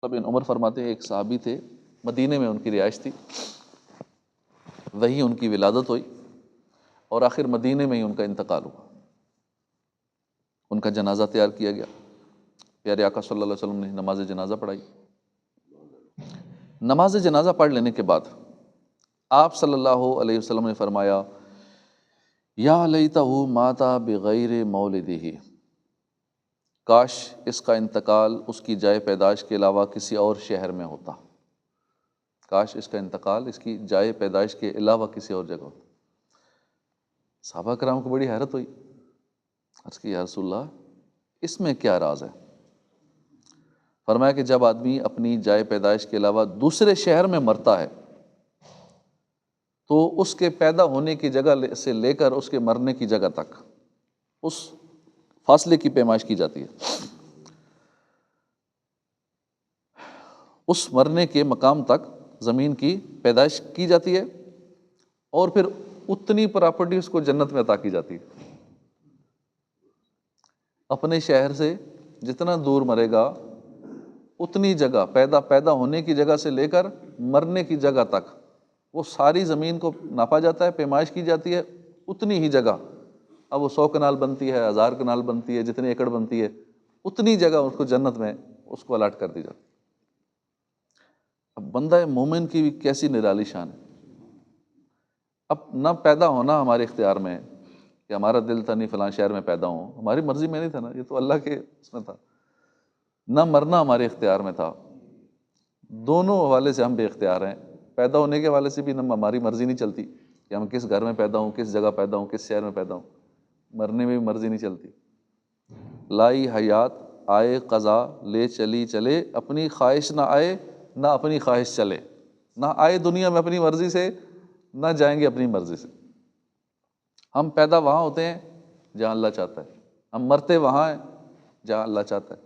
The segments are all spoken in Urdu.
بن عمر فرماتے ہیں ایک صحابی تھے، مدینے میں ان کی رہائش تھی، وہیں ان کی ولادت ہوئی اور آخر مدینے میں ہی ان کا انتقال ہوا۔ ان کا جنازہ تیار کیا گیا، پیارے آقا صلی اللہ علیہ وسلم نے نماز جنازہ پڑھائی۔ نماز جنازہ پڑھ لینے کے بعد آپ صلی اللہ علیہ وسلم نے فرمایا یا لیتہ مات بغیر مولدہ، کاش اس کا انتقال اس کی جائے پیدائش کے علاوہ کسی اور شہر میں ہوتا، کاش اس کا انتقال اس کی جائے پیدائش کے علاوہ کسی اور جگہ ہوتا۔ صحابہ کرام کو بڑی حیرت ہوئی، عرض کی یا رسول اللہ اس میں کیا راز ہے؟ فرمایا کہ جب آدمی اپنی جائے پیدائش کے علاوہ دوسرے شہر میں مرتا ہے تو اس کے پیدا ہونے کی جگہ سے لے کر اس کے مرنے کی جگہ تک اس فاصلے کی پیمائش کی جاتی ہے، اس مرنے کے مقام تک زمین کی پیدائش کی جاتی ہے اور پھر اتنی پراپرٹی اس کو جنت میں عطا کی جاتی ہے۔ اپنے شہر سے جتنا دور مرے گا اتنی جگہ پیدا ہونے کی جگہ سے لے کر مرنے کی جگہ تک وہ ساری زمین کو ناپا جاتا ہے، پیمائش کی جاتی ہے، اتنی ہی جگہ، اب وہ 100 کنال بنتی ہے، 1000 کنال بنتی ہے، جتنے ایکڑ بنتی ہے، اتنی جگہ اس کو جنت میں اس کو الاٹ کر دی جاتی ہے۔ اب بندہ مومن کی بھی کیسی نرالی شان ہے۔ اب نہ پیدا ہونا ہمارے اختیار میں ہے کہ ہمارا دل تھا نہیں فلاں شہر میں پیدا ہوں، ہماری مرضی میں نہیں تھا نا، یہ تو اللہ کے اس میں تھا۔ نہ مرنا ہمارے اختیار میں تھا، دونوں حوالے سے ہم بے اختیار ہیں۔ پیدا ہونے کے حوالے سے بھی ہماری مرضی نہیں چلتی کہ ہم کس گھر میں پیدا ہوں، کس جگہ پیدا ہوں، کس شہر میں پیدا ہوں، مرنے میں بھی مرضی نہیں چلتی۔ لائی حیات آئے قضا لے چلی چلے، اپنی خواہش نہ آئے نہ اپنی خواہش چلے، نہ آئے دنیا میں اپنی مرضی سے نہ جائیں گے اپنی مرضی سے۔ ہم پیدا وہاں ہوتے ہیں جہاں اللہ چاہتا ہے، ہم مرتے وہاں ہیں جہاں اللہ چاہتا ہے،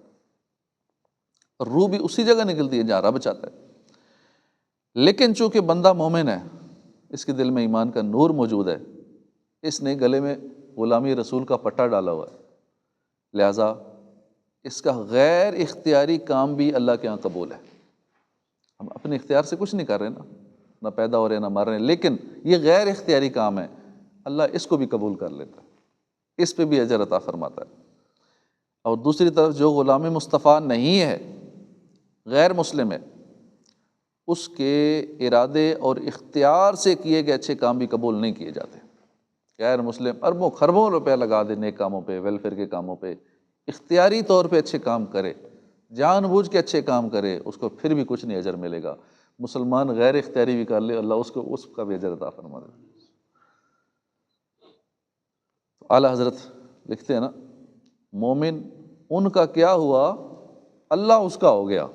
اور روح بھی اسی جگہ نکلتی ہے جہاں رب چاہتا ہے۔ لیکن چونکہ بندہ مومن ہے، اس کے دل میں ایمان کا نور موجود ہے، اس نے گلے میں غلامی رسول کا پٹا ڈالا ہوا ہے، لہٰذا اس کا غیر اختیاری کام بھی اللہ کے ہاں قبول ہے۔ ہم اپنے اختیار سے کچھ نہیں کر رہے نا، نہ پیدا ہو رہے نہ مر رہے ہیں، لیکن یہ غیر اختیاری کام ہے، اللہ اس کو بھی قبول کر لیتا ہے، اس پہ بھی اجر عطا فرماتا ہے۔ اور دوسری طرف جو غلام مصطفیٰ نہیں ہے، غیر مسلم ہے، اس کے ارادے اور اختیار سے کیے گئے اچھے کام بھی قبول نہیں کیے جاتے۔ غیر مسلم اربوں خربوں روپے لگا دے نیک کاموں پہ، ویلفیئر کے کاموں پہ، اختیاری طور پہ اچھے کام کرے، جان بوجھ کے اچھے کام کرے، اس کو پھر بھی کچھ نہیں اجر ملے گا۔ مسلمان غیر اختیاری بھی کر لے، اللہ اس کا بھی اجر عطا فرما دے۔ اعلیٰ حضرت لکھتے ہیں نا، مومن ان کا کیا ہوا اللہ اس کا ہو گیا۔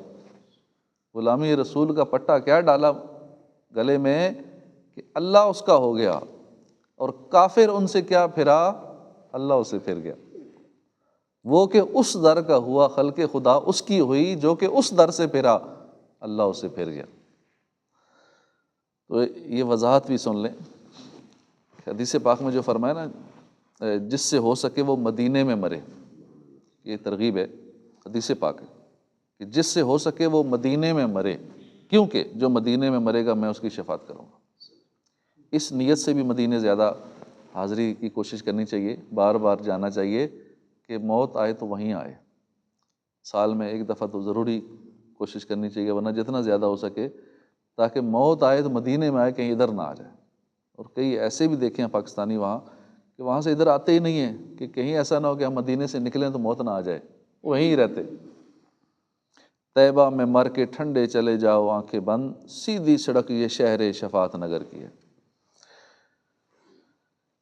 غلامی رسول کا پٹا کیا ڈالا گلے میں کہ اللہ اس کا ہو گیا، اور کافر ان سے کیا پھرا، اللہ اسے پھر گیا۔ وہ کہ اس در کا ہوا خلق خدا اس کی ہوئی، جو کہ اس در سے پھرا اللہ اسے پھر گیا۔ تو یہ وضاحت بھی سن لیں، حدیث پاک میں جو فرمایا نا جس سے ہو سکے وہ مدینے میں مرے، یہ ترغیب ہے، حدیث پاک ہے کہ جس سے ہو سکے وہ مدینے میں مرے، کیونکہ جو مدینے میں مرے گا میں اس کی شفاعت کروں گا۔ اس نیت سے بھی مدینے زیادہ حاضری کی کوشش کرنی چاہیے، بار بار جانا چاہیے کہ موت آئے تو وہیں آئے، سال میں ایک دفعہ تو ضروری کوشش کرنی چاہیے، ورنہ جتنا زیادہ ہو سکے تاکہ موت آئے تو مدینے میں آئے، کہیں ادھر نہ آ جائے۔ اور کئی ایسے بھی دیکھے ہیں پاکستانی وہاں کہ وہاں سے ادھر آتے ہی نہیں ہیں، کہ کہیں ایسا نہ ہو کہ ہم مدینے سے نکلیں تو موت نہ آ جائے، وہیں ہی رہتے۔ طیبہ میں مر کے ٹھنڈے چلے جاؤ آنکھیں بند، سیدھی سڑک یہ شہر شفاعت نگر کی ہے۔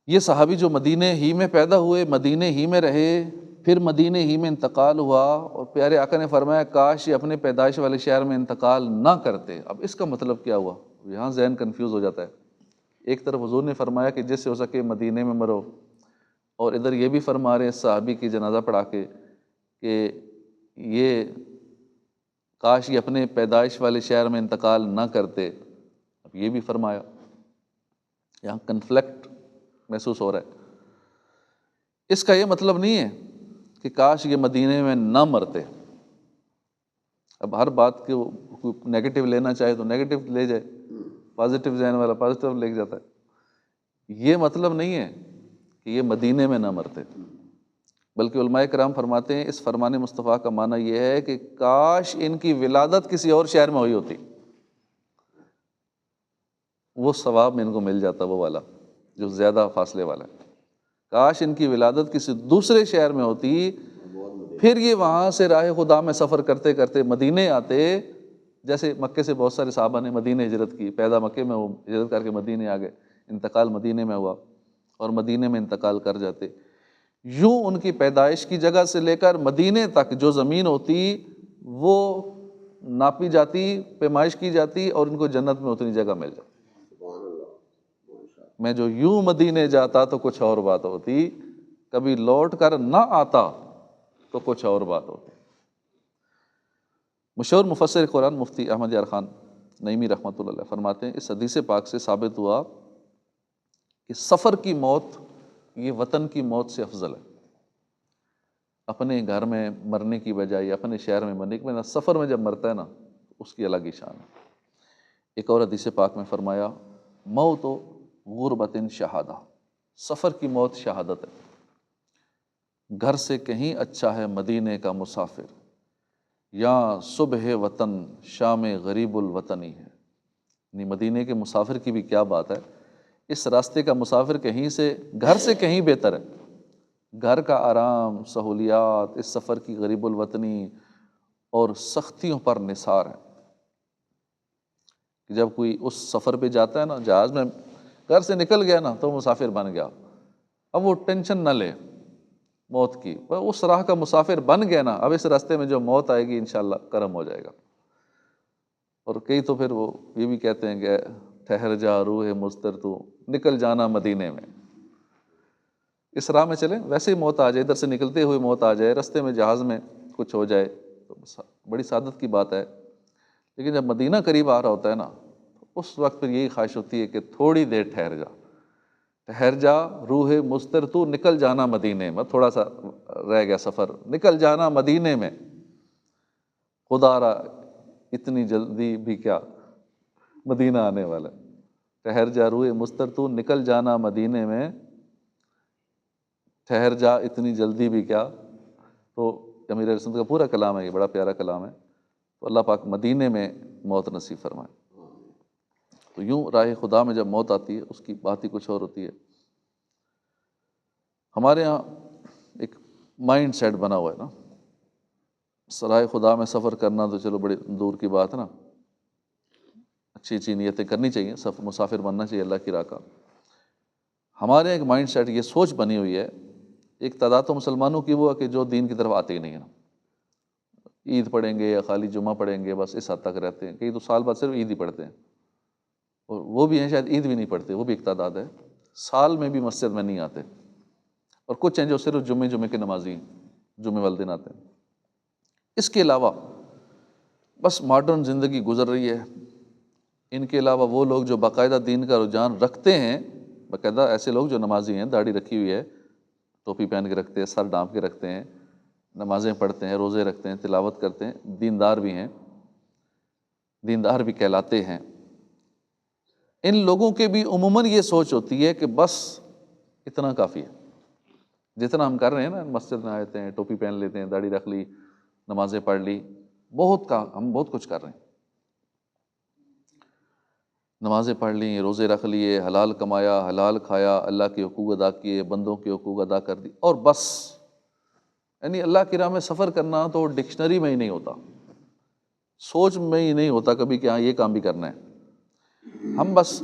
یہ صحابی جو مدینے ہی میں پیدا ہوئے، مدینے ہی میں رہے، پھر مدینے ہی میں انتقال ہوا، اور پیارے آقا نے فرمایا کاش یہ اپنے پیدائش والے شہر میں انتقال نہ کرتے۔ اب اس کا مطلب کیا ہوا؟ یہاں ذہن کنفیوز ہو جاتا ہے۔ ایک طرف حضور نے فرمایا کہ جس سے ہو سکے مدینے میں مرو، اور ادھر یہ بھی فرما رہے ہیں صحابی کی جنازہ پڑھا کے کہ یہ کاش یہ اپنے پیدائش والے شہر میں انتقال نہ کرتے۔ اب یہ بھی فرمایا، یہاں کنفلکٹ محسوس ہو رہا ہے۔ اس کا یہ مطلب نہیں ہے کہ کاش یہ مدینے میں نہ مرتے، اب ہر بات کو کوئی نیگیٹو لینا چاہے تو نیگیٹو لے جائے، پازیٹیو ذہن والا پازیٹیو لے جاتا ہے۔ یہ مطلب نہیں ہے کہ یہ مدینے میں نہ مرتے، بلکہ علماء کرام فرماتے ہیں اس فرمان مصطفیٰ کا معنی یہ ہے کہ کاش ان کی ولادت کسی اور شہر میں ہوئی ہوتی، وہ ثواب ان کو مل جاتا، وہ والا جو زیادہ فاصلے والا ہے۔ کاش ان کی ولادت کسی دوسرے شہر میں ہوتی، پھر یہ وہاں سے راہ خدا میں سفر کرتے کرتے مدینے آتے، جیسے مکے سے بہت سارے صحابہ نے مدینے ہجرت کی، پیدا مکے میں، وہ ہجرت کر کے مدینے آ گئے، انتقال مدینے میں ہوا اور مدینے میں انتقال کر جاتے۔ یوں ان کی پیدائش کی جگہ سے لے کر مدینے تک جو زمین ہوتی وہ ناپی جاتی، پیمائش کی جاتی، اور ان کو جنت میں اتنی جگہ مل جاتی۔ میں جو یوں مدینے جاتا تو کچھ اور بات ہوتی، کبھی لوٹ کر نہ آتا تو کچھ اور بات ہوتی۔ مشہور مفسر قرآن مفتی احمد یار خان نعیمی رحمۃ اللہ علیہ فرماتے ہیں اس حدیث پاک سے ثابت ہوا کہ سفر کی موت یہ وطن کی موت سے افضل ہے۔ اپنے گھر میں مرنے کی بجائے اپنے شہر میں مرنے کی بجائے سفر میں جب مرتا ہے نا اس کی الگ ہی شان ہے۔ ایک اور حدیث پاک میں فرمایا موت و غربت شہادہ، سفر کی موت شہادت ہے۔ گھر سے کہیں اچھا ہے مدینے کا مسافر، یا صبح وطن شام غریب الوطنی ہے۔ یعنی مدینے کے مسافر کی بھی کیا بات ہے، اس راستے کا مسافر کہیں سے، گھر سے کہیں بہتر ہے۔ گھر کا آرام، سہولیات، اس سفر کی غریب الوطنی اور سختیوں پر نثار ہے۔ کہ جب کوئی اس سفر پہ جاتا ہے نا، جہاز میں گھر سے نکل گیا نا تو مسافر بن گیا، اب وہ ٹینشن نہ لے موت کی، اس راہ کا مسافر بن گیا نا، اب اس راستے میں جو موت آئے گی انشاءاللہ کرم ہو جائے گا۔ اور کئی تو پھر وہ یہ بھی کہتے ہیں کہ ٹھہر جا روح مضطر تو، نکل جانا مدینے میں۔ اس راہ میں چلیں، ویسے ہی موت آ جائے، ادھر سے نکلتے ہوئے موت آ جائے، راستے میں جہاز میں کچھ ہو جائے تو بڑی سعادت کی بات ہے۔ لیکن جب مدینہ قریب آ رہا ہوتا ہے نا اس وقت پھر یہی خواہش ہوتی ہے کہ تھوڑی دیر ٹھہر جا، ٹھہر جا روح مضطر تو، نکل جانا مدینے میں، تھوڑا سا رہ گیا سفر، نکل جانا مدینے میں، خدا را اتنی جلدی بھی کیا مدینہ آنے والا ہے۔ ٹھہر جا روح مضطر تو، نکل جانا مدینے میں، ٹھہر جا اتنی جلدی بھی کیا۔ تو امیر اہل سنت کا پورا کلام ہے، یہ بڑا پیارا کلام ہے۔ تو اللہ پاک مدینے میں موت نصیب فرمائے۔ تو یوں راہ خدا میں جب موت آتی ہے اس کی بات ہی کچھ اور ہوتی ہے۔ ہمارے ہاں ایک مائنڈ سیٹ بنا ہوا ہے نا، راہ خدا میں سفر کرنا تو چلو بڑی دور کی بات ہے نا، اچھی اچھی نیتیں کرنی چاہیے، مسافر بننا چاہیے اللہ کی راہ کا۔ ہمارے ایک مائنڈ سیٹ یہ سوچ بنی ہوئی ہے، ایک تعداد تو مسلمانوں کی وہ ہے کہ جو دین کی طرف آتے ہی نہیں ہیں، عید پڑھیں گے یا خالی جمعہ پڑھیں گے، بس اس حد تک رہتے ہیں۔ کئی تو سال بعد صرف عید ہی پڑھتے ہیں، اور وہ بھی ہیں شاید عید بھی نہیں پڑھتے، وہ بھی ایک تعداد ہے، سال میں بھی مسجد میں نہیں آتے۔ اور کچھ ہیں جو صرف جمعے کے نمازی ہیں، جمعے والے دن آتے ہیں۔ اس کے علاوہ بس ماڈرن زندگی گزر رہی ہے۔ ان کے علاوہ وہ لوگ جو باقاعدہ دین کا رجحان رکھتے ہیں، باقاعدہ ایسے لوگ جو نمازی ہیں، داڑھی رکھی ہوئی ہے، ٹوپی پہن کے رکھتے ہیں، سر ڈھانپ کے رکھتے ہیں، نمازیں پڑھتے ہیں، روزے رکھتے ہیں، تلاوت کرتے ہیں، دیندار بھی ہیں، دیندار بھی کہلاتے ہیں۔ ان لوگوں کے بھی عموماً یہ سوچ ہوتی ہے کہ بس اتنا کافی ہے، جتنا ہم کر رہے ہیں نا، مسجد میں آتے ہیں، ٹوپی پہن لیتے ہیں، داڑھی رکھ لی، نمازیں پڑھ لی، ہم بہت کچھ کر رہے ہیں، نمازیں پڑھ لی، روزے رکھ لیے، حلال کمایا، حلال کھایا، اللہ کے حقوق ادا کیے، بندوں کے حقوق ادا کر دی، اور بس۔ یعنی اللہ کی راہ میں سفر کرنا تو ڈکشنری میں ہی نہیں ہوتا، سوچ میں ہی نہیں ہوتا کبھی کہ ہاں یہ کام بھی کرنا ہے۔ ہم بس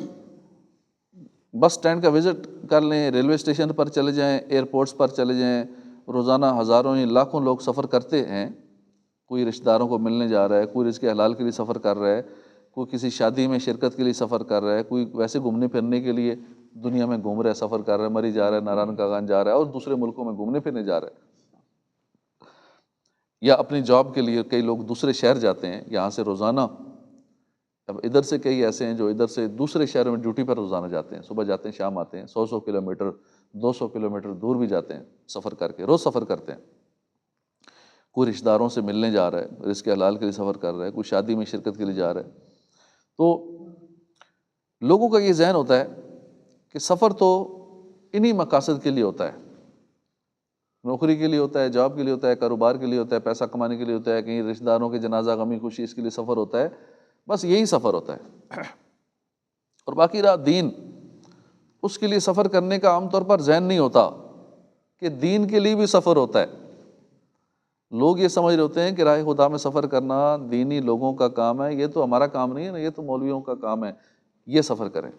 اسٹینڈ کا وزٹ کر لیں، ریلوے اسٹیشن پر چلے جائیں، ایئرپورٹس پر چلے جائیں، روزانہ ہزاروں یا لاکھوں لوگ سفر کرتے ہیں، کوئی رشتہ داروں کو ملنے جا رہا ہے، کوئی رزق حلال کے لیے سفر کر رہا ہے، کوئی کسی شادی میں شرکت کے لیے سفر کر رہا ہے، کوئی ویسے گھومنے پھرنے کے لیے دنیا میں گھوم رہا ہے، سفر کر رہا ہے، مری جا رہا ہے، ناران کاغان جا رہا ہے، اور دوسرے ملکوں میں گھومنے پھرنے جا رہا ہے، یا اپنی جاب کے لیے کئی لوگ دوسرے شہر جاتے ہیں یہاں سے روزانہ۔ اب ادھر سے کئی ایسے ہیں جو ادھر سے دوسرے شہر میں ڈیوٹی پر روزانہ جاتے ہیں، صبح جاتے ہیں شام آتے ہیں، 100 کلومیٹر 200 کلومیٹر دور بھی جاتے ہیں سفر کر کے، روز سفر کرتے ہیں۔ کوئی رشتہ داروں سے ملنے جا رہا ہے، رزق حلال کے لیے سفر کر رہا ہے، کوئی شادی میں شرکت کے لیے جا رہا ہے، تو لوگوں کا یہ ذہن ہوتا ہے کہ سفر تو انہی مقاصد کے لیے ہوتا ہے، نوکری کے لیے ہوتا ہے، جاب کے لیے ہوتا ہے، کاروبار کے لیے ہوتا ہے، پیسہ کمانے کے لیے ہوتا ہے، کہیں رشتہ داروں کے جنازہ غمی خوشی اس کے لیے سفر ہوتا ہے، بس یہی سفر ہوتا ہے۔ اور باقی رہا دین، اس کے لیے سفر کرنے کا عام طور پر ذہن نہیں ہوتا کہ دین کے لیے بھی سفر ہوتا ہے۔ لوگ یہ سمجھ رہے ہوتے ہیں کہ راہ خدا میں سفر کرنا دینی لوگوں کا کام ہے، یہ تو ہمارا کام نہیں ہے نا، یہ تو مولویوں کا کام ہے، یہ سفر کریں،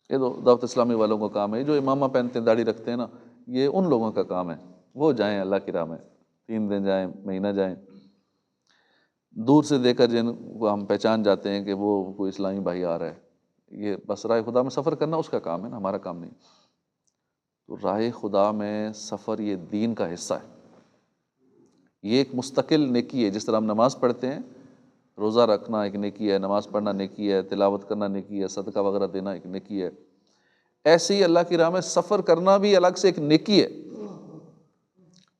یہ تو دعوت اسلامی والوں کا کام ہے، جو امامہ پہنتے ہیں داڑھی رکھتے ہیں نا، یہ ان لوگوں کا کام ہے، وہ جائیں اللہ کی راہ میں، 3 دن جائیں، مہینہ جائیں، دور سے دیکھ کر جن کو ہم پہچان جاتے ہیں کہ وہ کوئی اسلامی بھائی آ رہا ہے، یہ بس راہ خدا میں سفر کرنا اس کا کام ہے نا، ہمارا کام نہیں۔ تو راہ خدا میں سفر یہ دین کا حصہ ہے، یہ ایک مستقل نیکی ہے۔ جس طرح ہم نماز پڑھتے ہیں، روزہ رکھنا ایک نیکی ہے، نماز پڑھنا نیکی ہے، تلاوت کرنا نیکی ہے، صدقہ وغیرہ دینا ایک نیکی ہے، ایسے ہی اللہ کی راہ میں سفر کرنا بھی الگ سے ایک نیکی ہے،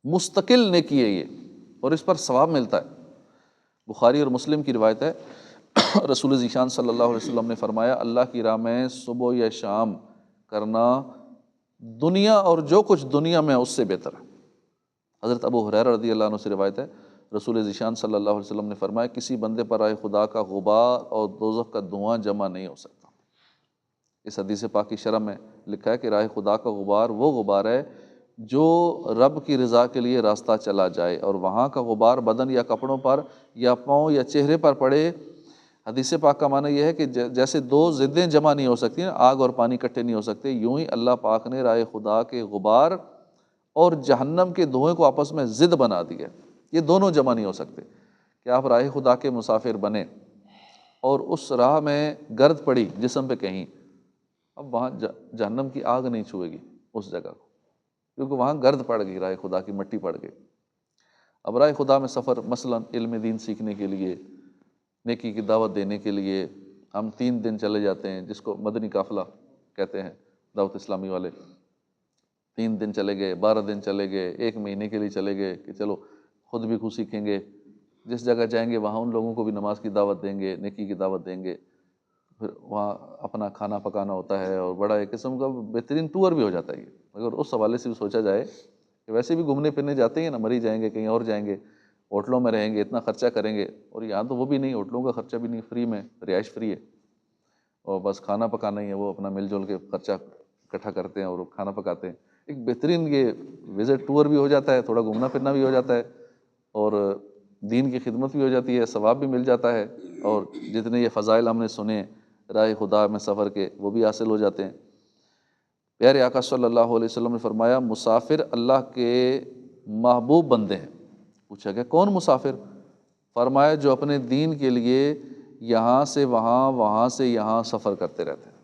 مستقل نیکی ہے یہ، اور اس پر ثواب ملتا ہے۔ بخاری اور مسلم کی روایت ہے، رسول ذیشان صلی اللہ علیہ وسلم نے فرمایا، اللہ کی راہ میں صبح یا شام کرنا دنیا اور جو کچھ دنیا میں اس سے بہتر ہے۔ حضرت ابو ہریرہ رضی اللہ عنہ سے روایت ہے، رسول ذیشان صلی اللہ علیہ وسلم نے فرمایا، کسی بندے پر راہ خدا کا غبار اور دوزخ کا دھواں جمع نہیں ہو سکتا۔ اس حدیث پاک کی شرح میں لکھا ہے کہ راہ خدا کا غبار وہ غبار ہے جو رب کی رضا کے لیے راستہ چلا جائے، اور وہاں کا غبار بدن یا کپڑوں پر یا پاؤں یا چہرے پر پڑے۔ حدیث پاک کا معنی یہ ہے کہ جیسے 2 ضدیں جمع نہیں ہو سکتی، آگ اور پانی اکٹھے نہیں ہو سکتے، یوں ہی اللہ پاک نے راہ خدا کے غبار اور جہنم کے دھوئیں کو آپس میں ضد بنا دیا۔ یہ دونوں جمع نہیں ہو سکتے کہ آپ راہ خدا کے مسافر بنیں اور اس راہ میں گرد پڑی جسم پہ کہیں، اب وہاں جہنم کی آگ نہیں چھوئے گی اس جگہ کو، کیونکہ وہاں گرد پڑ گئی، راہ خدا کی مٹی پڑ گئی۔ اب راہ خدا میں سفر مثلاً علم دین سیکھنے کے لیے، نیکی کی دعوت دینے کے لیے ہم 3 دن چلے جاتے ہیں، جس کو مدنی قافلہ کہتے ہیں دعوت اسلامی والے، 3 دن چلے گئے، 12 دن چلے گئے، 1 مہینے کے لیے چلے گئے کہ چلو خود بھی کچھ سیکھیں گے، جس جگہ جائیں گے وہاں ان لوگوں کو بھی نماز کی دعوت دیں گے، نیکی کی دعوت دیں گے، پھر وہاں اپنا کھانا پکانا ہوتا ہے، اور بڑا ایک قسم کا بہترین ٹور بھی ہو جاتا ہے یہ۔ اگر اس حوالے سے بھی سوچا جائے کہ ویسے بھی گھومنے پھرنے جاتے ہیں نا، مری جائیں گے، کہیں اور جائیں گے، ہوٹلوں میں رہیں گے، اتنا خرچہ کریں گے، اور یہاں تو وہ بھی نہیں، ہوٹلوں کا خرچہ بھی نہیں، فری میں رہائش فری ہے، اور بس کھانا پکانا ہی ہے، وہ اپنا مل جل کے خرچہ اکٹھا کرتے ہیں اور کھانا پکاتے ہیں۔ ایک بہترین یہ وزٹ ٹور بھی ہو جاتا ہے، تھوڑا گھومنا پھرنا بھی ہو جاتا ہے، اور دین کی خدمت بھی ہو جاتی ہے، ثواب بھی مل جاتا ہے، اور جتنے یہ فضائل ہم نے سنے راہ خدا میں سفر کے وہ بھی حاصل ہو جاتے ہیں۔ پیارے آقا صلی اللہ علیہ وسلم نے فرمایا، مسافر اللہ کے محبوب بندے ہیں۔ پوچھا گیا کون مسافر؟ فرمایا جو اپنے دین کے لیے یہاں سے وہاں، وہاں سے یہاں سفر کرتے رہتے ہیں،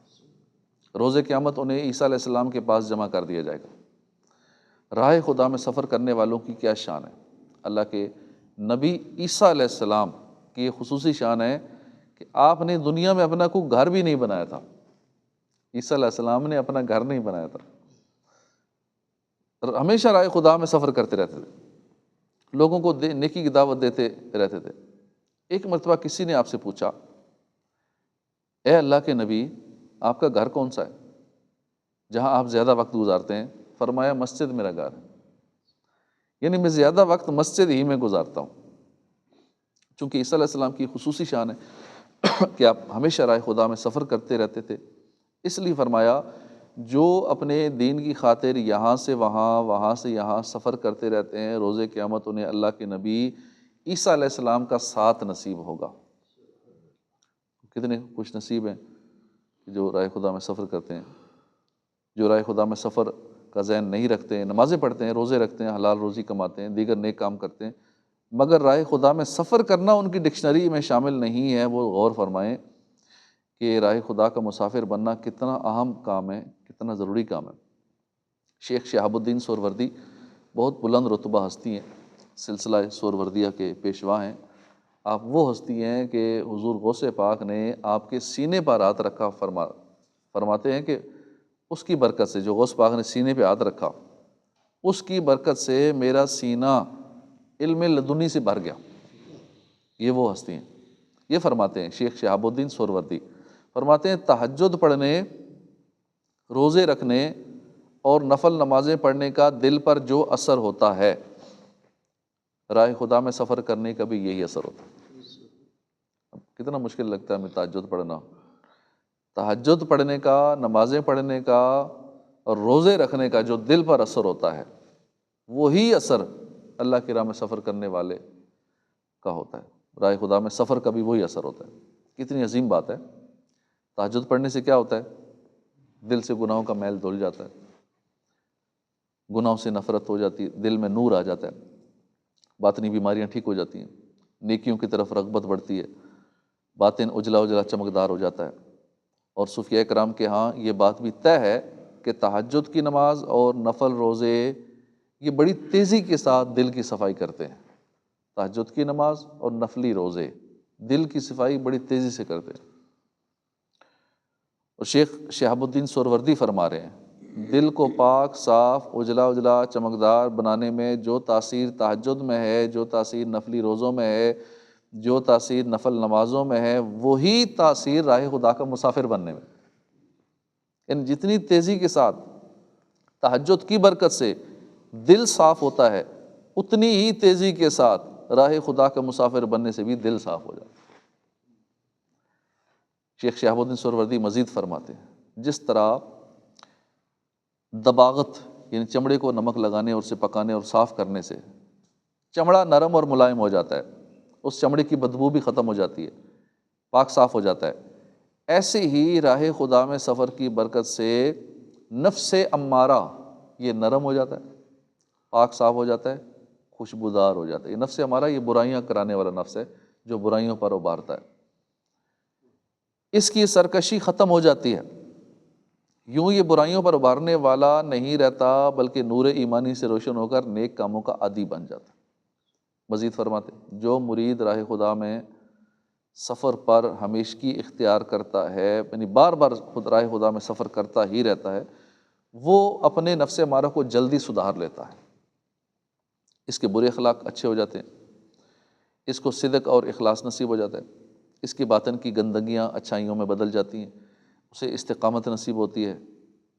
روز قیامت انہیں عیسیٰ علیہ السلام کے پاس جمع کر دیا جائے گا۔ راہ خدا میں سفر کرنے والوں کی کیا شان ہے؟ اللہ کے نبی عیسیٰ علیہ السلام کی یہ خصوصی شان ہے کہ آپ نے دنیا میں اپنا کوئی گھر بھی نہیں بنایا تھا۔ عیسیٰ علیہ السلام نے اپنا گھر نہیں بنایا تھا، ہمیشہ راہ خدا میں سفر کرتے رہتے تھے، لوگوں کو نیکی کی دعوت دیتے رہتے تھے۔ ایک مرتبہ کسی نے آپ سے پوچھا، اے اللہ کے نبی، آپ کا گھر کون سا ہے جہاں آپ زیادہ وقت گزارتے ہیں؟ فرمایا مسجد میرا گھر ہے، یعنی میں زیادہ وقت مسجد ہی میں گزارتا ہوں۔ چونکہ عیسیٰ علیہ السلام کی خصوصی شان ہے کہ آپ ہمیشہ راہ خدا میں سفر کرتے رہتے تھے، اس لیے فرمایا جو اپنے دین کی خاطر یہاں سے وہاں، وہاں سے یہاں سفر کرتے رہتے ہیں، روز قیامت انہیں اللہ کے نبی عیسیٰ علیہ السلام کا ساتھ نصیب ہوگا۔ کتنے خوش نصیب ہیں جو راہ خدا میں سفر کرتے ہیں۔ جو راہ خدا میں سفر کا ذہن نہیں رکھتے ہیں، نمازیں پڑھتے ہیں، روزے رکھتے ہیں، حلال روزی کماتے ہیں، دیگر نیک کام کرتے ہیں، مگر راہ خدا میں سفر کرنا ان کی ڈکشنری میں شامل نہیں ہے، وہ غور فرمائیں کہ راہ خدا کا مسافر بننا کتنا اہم کام ہے، کتنا ضروری کام ہے۔ شیخ شہاب الدین سہروردی بہت بلند رتبہ ہستی ہیں، سلسلہ سہروردیہ کے پیشوا ہیں۔ آپ وہ ہستی ہیں کہ حضور غوث پاک نے آپ کے سینے پر ہاتھ رکھا، فرماتے ہیں کہ اس کی برکت سے، جو غوث پاک نے سینے پہ ہاتھ رکھا، اس کی برکت سے میرا سینہ علم لدنی سے بھر گیا۔ یہ وہ ہستی ہیں۔ یہ فرماتے ہیں شیخ شہاب الدین سہروردی، فرماتے ہیں تہجد پڑھنے، روزے رکھنے اور نفل نمازیں پڑھنے کا دل پر جو اثر ہوتا ہے، راہ خدا میں سفر کرنے کا بھی یہی اثر ہوتا ہے۔ اب کتنا مشکل لگتا ہے ہمیں تہجد پڑھنا۔ تہجد پڑھنے کا، نمازیں پڑھنے کا اور روزے رکھنے کا جو دل پر اثر ہوتا ہے، وہی اثر اللہ کی راہ میں سفر کرنے والے کا ہوتا ہے۔ راہ خدا میں سفر کا بھی وہی اثر ہوتا ہے۔ کتنی عظیم بات ہے۔ تہجد پڑھنے سے کیا ہوتا ہے؟ دل سے گناہوں کا میل دھل جاتا ہے، گناہوں سے نفرت ہو جاتی ہے، دل میں نور آ جاتا ہے، باطنی بیماریاں ٹھیک ہو جاتی ہیں، نیکیوں کی طرف رغبت بڑھتی ہے، باطن اجلا اجلا چمکدار ہو جاتا ہے۔ اور صوفیاء کرام کے ہاں یہ بات بھی طے ہے کہ تہجد کی نماز اور نفل روزے یہ بڑی تیزی کے ساتھ دل کی صفائی کرتے ہیں۔ تہجد کی نماز اور نفلی روزے دل کی صفائی بڑی تیزی سے کرتے ہیں۔ اور شیخ شہاب الدین سہروردی فرما رہے ہیں دل کو پاک، صاف، اجلا اجلا چمکدار بنانے میں جو تاثیر تہجد میں ہے، جو تاثیر نفلی روزوں میں ہے، جو تاثیر نفل نمازوں میں ہے، وہی تاثیر راہ خدا کا مسافر بننے میں۔ یعنی جتنی تیزی کے ساتھ تہجد کی برکت سے دل صاف ہوتا ہے، اتنی ہی تیزی کے ساتھ راہ خدا کا مسافر بننے سے بھی دل صاف ہو جاتا ہے۔ شیخ شہاب الدین سہروردی مزید فرماتے ہیں جس طرح دباغت یعنی چمڑے کو نمک لگانے اور اسے پکانے اور صاف کرنے سے چمڑا نرم اور ملائم ہو جاتا ہے، اس چمڑے کی بدبو بھی ختم ہو جاتی ہے، پاک صاف ہو جاتا ہے، ایسے ہی راہ خدا میں سفر کی برکت سے نفس امارہ یہ نرم ہو جاتا ہے، پاک صاف ہو جاتا ہے، خوشبودار ہو جاتا ہے۔ یہ نفس امارہ یہ برائیاں کرانے والا نفس ہے جو برائیوں پر ابھارتا ہے، اس کی سرکشی ختم ہو جاتی ہے، یوں یہ برائیوں پر ابھارنے والا نہیں رہتا بلکہ نور ایمانی سے روشن ہو کر نیک کاموں کا عادی بن جاتا ہے۔ مزید فرماتے جو مرید راہ خدا میں سفر پر ہمیشگی اختیار کرتا ہے، یعنی بار بار خود راہ خدا میں سفر کرتا ہی رہتا ہے، وہ اپنے نفس امارہ کو جلدی سدھار لیتا ہے، اس کے برے اخلاق اچھے ہو جاتے ہیں، اس کو صدق اور اخلاص نصیب ہو جاتا ہے، اس کی باطن کی گندگیاں اچھائیوں میں بدل جاتی ہیں، اسے استقامت نصیب ہوتی ہے۔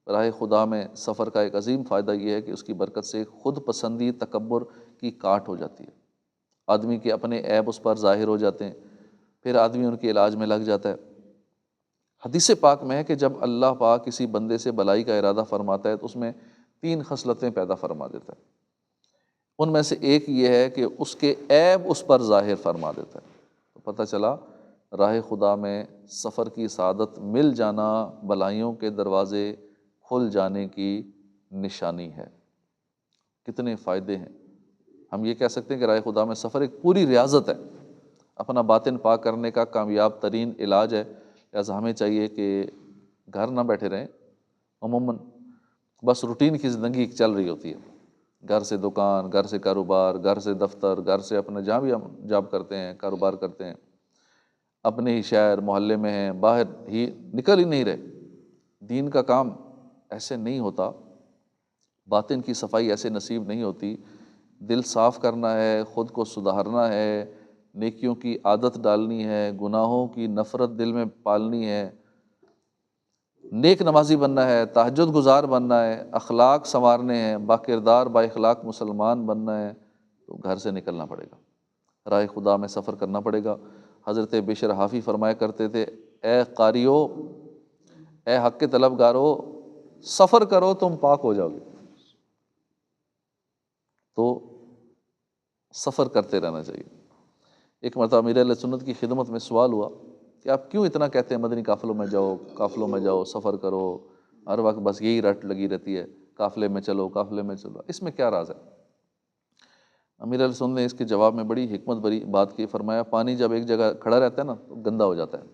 راہ خدا میں سفر کا ایک عظیم فائدہ یہ ہے کہ اس کی برکت سے خود پسندی تکبر کی کاٹ ہو جاتی ہے، آدمی کے اپنے عیب اس پر ظاہر ہو جاتے ہیں، پھر آدمی ان کے علاج میں لگ جاتا ہے۔ حدیث پاک میں ہے کہ جب اللہ پاک کسی بندے سے بلائی کا ارادہ فرماتا ہے تو اس میں 3 خصلتیں پیدا فرما دیتا ہے، ان میں سے ایک یہ ہے کہ اس کے عیب اس پر ظاہر فرما دیتا ہے۔ تو پتہ چلا راہ خدا میں سفر کی سعادت مل جانا بلائیوں کے دروازے کھل جانے کی نشانی ہے۔ کتنے فائدے ہیں۔ ہم یہ کہہ سکتے ہیں کہ راہ خدا میں سفر ایک پوری ریاضت ہے، اپنا باطن پاک کرنے کا کامیاب ترین علاج ہے، لہٰذا ہمیں چاہیے کہ گھر نہ بیٹھے رہیں۔ عموماً بس روٹین کی زندگی چل رہی ہوتی ہے، گھر سے دکان، گھر سے کاروبار، گھر سے دفتر، گھر سے اپنا جہاں بھی ہم جاب کرتے ہیں، کاروبار کرتے ہیں، اپنے ہی شہر محلے میں ہیں، باہر ہی نکل ہی نہیں رہے۔ دین کا کام ایسے نہیں ہوتا، باطن کی صفائی ایسے نصیب نہیں ہوتی۔ دل صاف کرنا ہے، خود کو سدھارنا ہے، نیکیوں کی عادت ڈالنی ہے، گناہوں کی نفرت دل میں پالنی ہے، نیک نمازی بننا ہے، تہجد گزار بننا ہے، اخلاق سنوارنے ہیں، با کردار با اخلاق مسلمان بننا ہے، تو گھر سے نکلنا پڑے گا، راہ خدا میں سفر کرنا پڑے گا۔ حضرت بشر حافی فرمایا کرتے تھے اے قاریو، اے حق کے طلبگارو، سفر کرو تم پاک ہو جاؤ گے۔ تو سفر کرتے رہنا چاہیے۔ ایک مرتبہ امیر اہل سنت کی خدمت میں سوال ہوا کہ آپ کیوں اتنا کہتے ہیں مدنی قافلوں میں جاؤ، قافلوں میں جاؤ، سفر کرو، ہر وقت بس یہی رٹ لگی رہتی ہے، قافلے میں چلو، قافلے میں چلو، اس میں کیا راز ہے؟ امیر اہل سنت نے اس کے جواب میں بڑی حکمت بری بات کی، فرمایا پانی جب ایک جگہ کھڑا رہتا ہے نا تو گندا ہو جاتا ہے،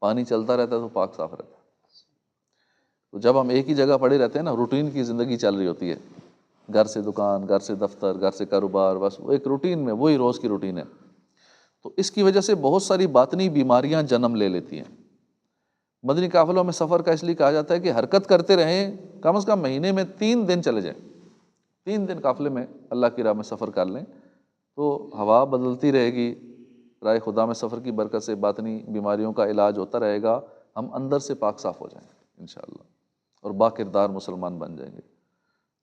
پانی چلتا رہتا ہے تو پاک صاف رہتا ہے۔ تو جب ہم ایک ہی جگہ پڑے رہتے ہیں نا، روٹین کی زندگی چل رہی ہوتی ہے، گھر سے دکان، گھر سے دفتر، گھر سے کاروبار، بس ایک روٹین میں، وہی روز کی روٹین ہے، تو اس کی وجہ سے بہت ساری باطنی بیماریاں جنم لے لیتی ہیں۔ مدنی قافلوں میں سفر کا اس لیے کہا جاتا ہے کہ حرکت کرتے رہیں، کم از کم مہینے میں 3 دن چلے جائیں، 3 دن قافلے میں اللہ کی راہ میں سفر کر لیں، تو ہوا بدلتی رہے گی، رائے خدا میں سفر کی برکت سے باطنی بیماریوں کا علاج ہوتا رہے گا، ہم اندر سے پاک صاف ہو جائیں گے انشاءاللہ، اور با کردار مسلمان بن جائیں گے۔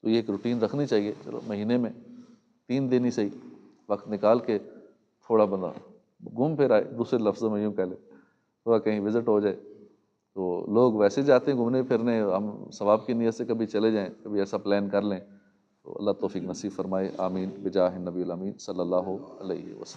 تو یہ ایک روٹین رکھنی چاہیے، چلو مہینے میں 3 دن ہی صحیح وقت نکال کے تھوڑا بندہ گھوم پھر آئے، دوسرے لفظوں میں یوں کہہ لیں، تھوڑا کہیں وزٹ ہو جائے۔ تو لوگ ویسے جاتے ہیں گھومنے پھرنے، ہم ثواب کی نیت سے کبھی چلے جائیں، کبھی ایسا پلان کر لیں، تو اللہ توفیق نصیب فرمائے، آمین بجاہ النبی الامین صلی اللہ علیہ وسلم۔